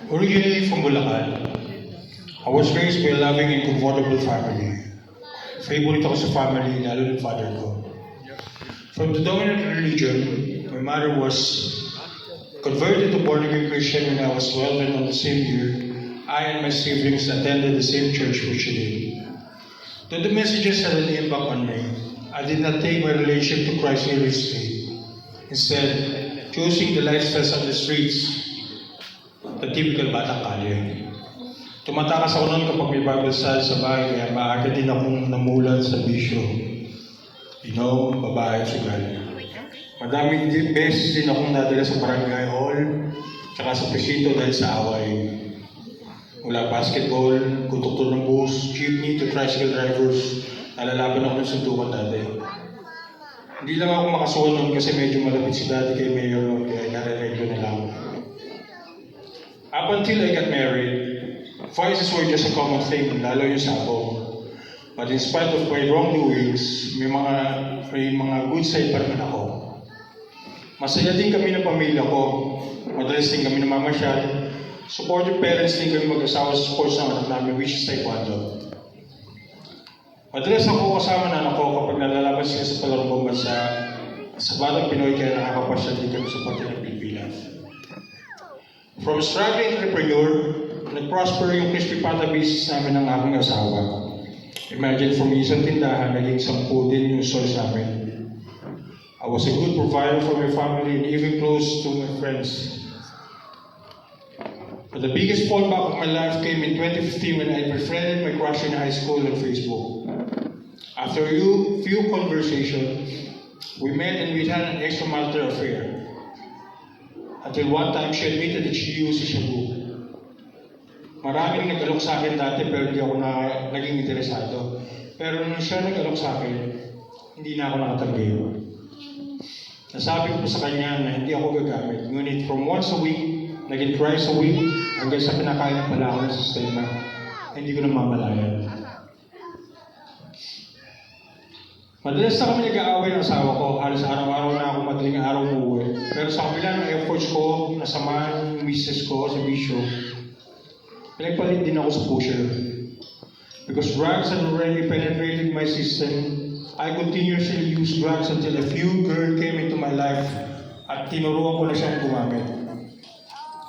Originally from Bulacan, I was raised by a loving and comfortable family. Favorite ako sa family, lalo ng father ko. From the dominant religion, my mother was converted to born-again Christian when I was 12, and on the same year, I and my siblings attended the same church which she did. Though the messages had an impact on me, I did not take my relationship to Christ seriously. Instead, choosing the lifestyles on the streets, the typical batang kalye. Tumatakas ako noon kapag may Bible study sa bahay, kaya maaga din akong namulat sa bisyo. Babae at sugal. Madaming beses din akong nadala sa barangay hall, tsaka sa presinto dahil sa away. Mula basketball, kutuktor ng bus, jeepney to tricycle drivers, nalalaban ako ng suntukan dati. Hindi lang ako makasuhan noon kasi medyo malapit si daddy kay Mayor noon, kaya nare-reglo na lang. Up until I got married, vices were just a common thing, lalo yung sabong. But in spite of my wrongdoings, may mga good side pa naman ako. Masaya din kami ng pamilya ko. Madalas din kami namamasyal. Supportive parents din kami mag-asawa sa sports ng anak namin, which is taekwondo. Madalas ako kasama ng anak ko kapag nalalaban sila sa palarong bansa. Sa batang Pinoy, kaya nakakapasyal din kami sa pati ng Pilipinas. From struggling entrepreneur, nag-prosper yung crispy pata business namin ng aking asawa. Imagine from isang tindahan, naging 10 din yung source namin. I was a good provider for my family and even close to my friends. But the biggest fallback of my life came in 2015 when I befriended my crush in high school on Facebook. After a few conversations, we met and we had an extramarital affair. Until one time, she admitted that she uses shabu. Maraming nag-alok sa akin dati pero hindi ako naging interesado. Pero nung siya nag-alok sa akin, hindi na ako nakatagay. Nasabi ko pa sa kanya na hindi ako gagamit. Ngunit from once a week, naging twice a week, hanggang sa pinakain na pala ako ng sistema, hindi ko na mamalayan. Madalas na kami nag-aaway ng asawa ko, halos araw-araw na ako madaling araw umuwi. Pero sa kabila ng efforts ko, nasamahan yung misis ko sa bisyo, pinagpalit din ako sa pusher. Because drugs had already penetrated my system, I continuously used drugs until a few girl came into my life at tinuruan ko na siyang gumamit.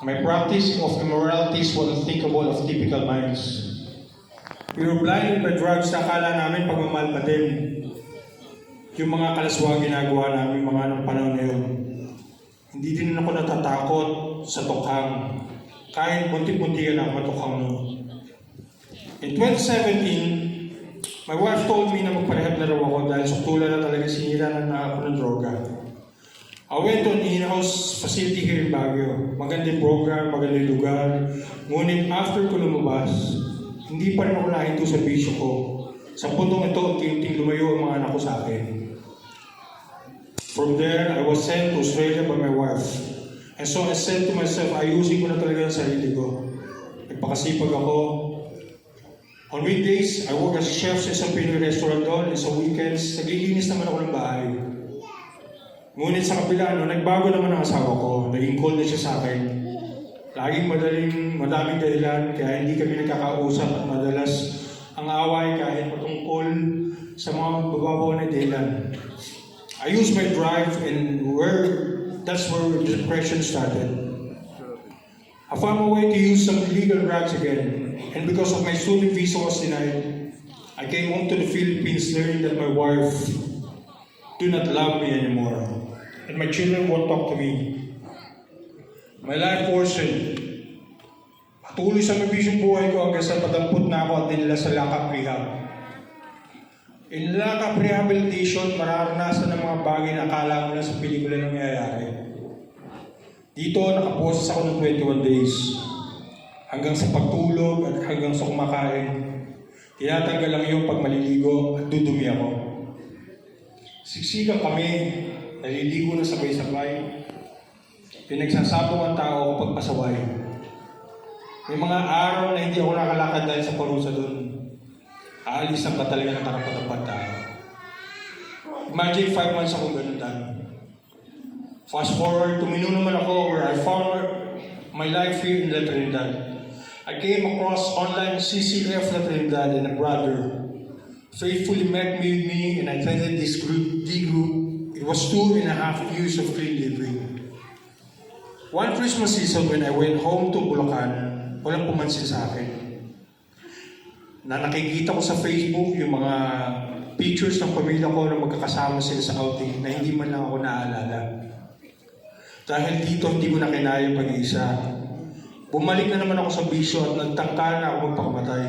My practice of immoralities was unthinkable of typical minds. We were blinded by drugs na akala namin pagmamahal pa din. Yung mga kalaswang ginagawa namin mga ng panahon na yun. Hindi din ako natatakot sa tukhang. Kahit bunti-bunti na ako matukhang noon. In 2017, my wife told me na magparehab na raw ako dahil suktulan na talaga sinira na ako ng droga. I went to an in-house facility here in Baguio. Magandang program, magandang lugar. Ngunit after ko lumabas, hindi pa rin ako nahinto sa bisyo ko. Sa puntong ito, unti-unting lumayo ang mga anak ko sa akin. From there, I was sent to Australia by my wife. And so I said to myself, ayusin ko na talaga ang sarili ko. Nagpakasipag ako. On weekdays, I work as a chef sa isang Pinoy restaurant doon. And sa weekends, naglilinis naman ako ng bahay. Ngunit sa kabila, nagbago naman ang asawa ko. Naging cold na siya sa akin. Laging madaming dahilan, kaya hindi kami nagkakausap at madalas ang away kahit patungkol sa mga bababaw na dahilan. I used my drive and that's where the depression started. I found a way to use some illegal drugs again, and because of my student visa was denied, I came home to the Philippines learning that my wife do not love me anymore, and my children won't talk to me. My life worsened. Patuloy sa mabisyong buhay ko hanggang sa padampot na ako at dinala sa lakap rehab. In lakap rehabilitation, mararanasan ng mga bagay na akala mo lang sa pelikula na nangyayari. Dito, nakaposes ako ng 21 days. Hanggang sa pagtulog at hanggang sa kumakain. Tinatanggal lang yung pag maliligo at dudumi ako. Siksikan kami, naliligo na sabay-sabay. Pinagsasabong ang tao kapag pasaway. May mga araw na hindi ako nakalakad dahil sa parusa doon. Aalis na ba talaga ng karapat-dapat tao? Imagine 5 months akong ganun tayo. Fast forward, tumino naman ako where I found my life here in La Trinidad. I came across online CCF La Trinidad, and a brother faithfully met me and attended this group, D group. It was 2.5 years of clean living. One Christmas season when I went home to Bulacan, walang pumansin sa akin. Na nakikita ko sa Facebook yung mga pictures ng pamilya ko na magkakasama sila sa outing na hindi man lang ako naaalala. Dahil dito hindi ko na kinaya yung pag-iisa. Bumalik na naman ako sa bisyo at nagtangka na ako magpakamatay.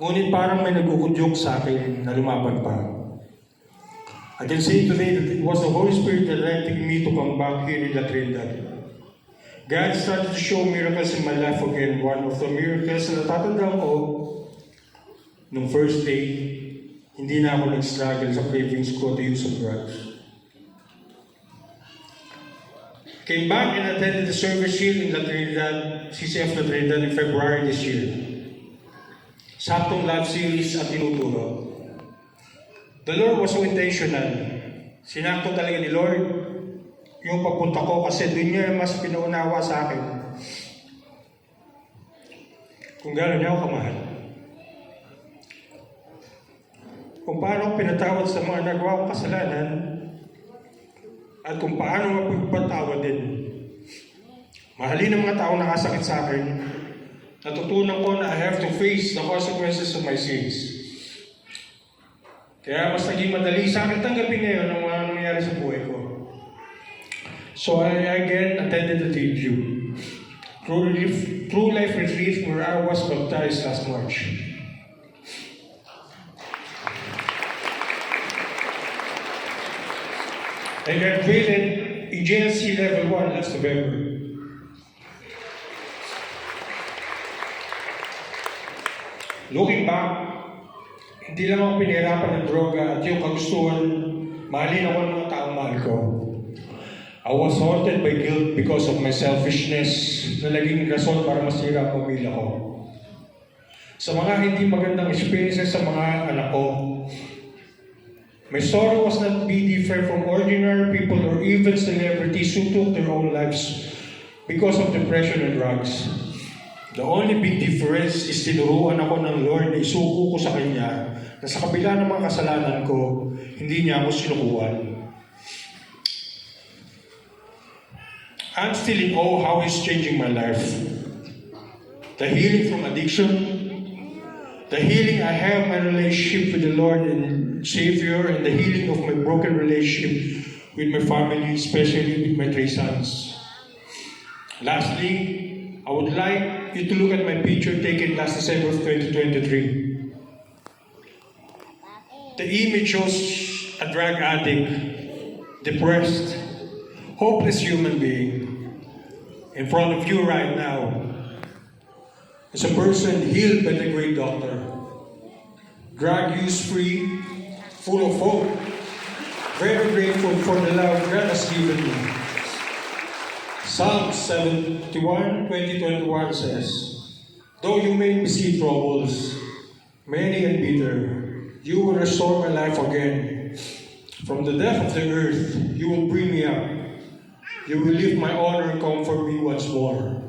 Ngunit parang may nag-ukudyok sa akin na lumaban pa. I can say today that it was the Holy Spirit directing me to come back here in La Trinidad. God started to show miracles in my life again. One of the miracles na natatandaan ko, nung first day, hindi na ako nag-struggle sa cravings ko to use of drugs. Came back and attended the service here in La Trinidad, CCF La Trinidad in February this year. Saktong love series at tinuturo. The Lord was so intentional. Sinakto talaga ni Lord yung pagpunta ko kasi doon niya mas pinaunawa sa akin. Kung gano'n niya ako kamahal. Kung paano ako pinatawad sa mga nagawa kong kasalanan at kung paano mapagpatawad din. Mahalin ang mga taong nakasakit sa akin. Natutunan ko na I have to face the consequences of my sins. Kaya mas naging madali sa akin tanggapin ngayon ang mga nangyayari sa buhay ko. So I again attended the TQ. True Life Retreat where I was baptized last March. I graduated in GNC Level 1 last November. Looking back, hindi lang ako pinahirapan ng droga at yung kagustuhan, mahalin ako ng mga taong mahal ko. I was haunted by guilt because of my selfishness na naging rason para masira ang pamilya ko. Sa mga hindi magandang experiences sa mga anak ko, my story was not be different from ordinary people or even celebrities who took their own lives because of depression and drugs. The only big difference is tinuruan ako ng Lord na isuko ko sa Kanya na sa kabila ng mga kasalanan ko, hindi niya ako sinukuan. I'm still in awe how He's changing my life. The healing from addiction, the healing I have my relationship with the Lord and Savior, and the healing of my broken relationship with my family, especially with my 3 sons. Lastly, I would like you to look at my picture taken last December of 2023. The image shows a drug addict, depressed, hopeless human being. In front of you right now is a person healed by the great doctor. Drug use free, full of hope. Very grateful for the love God has given me. Psalm 71:20-21 says, though you may see troubles, many and bitter, you will restore my life again. From the depth of the earth, you will bring me up. You will lift my honor and comfort me once more.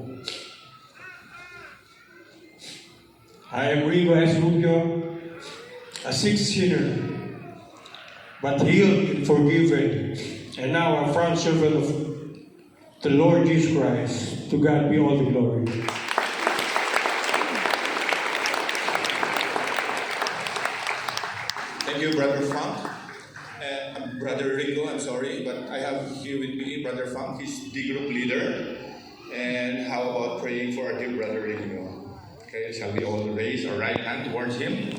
I am Rigo S. Rubio, a sick sinner, but healed and forgiven, and now a proud servant of the Lord Jesus Christ. To God be all the glory. Thank you, Brother Funk. Brother Ringo, I'm sorry, but I have here with me Brother Funk. He's the group leader. And how about praying for our dear Brother Ringo? Okay, shall we all raise our right hand towards him?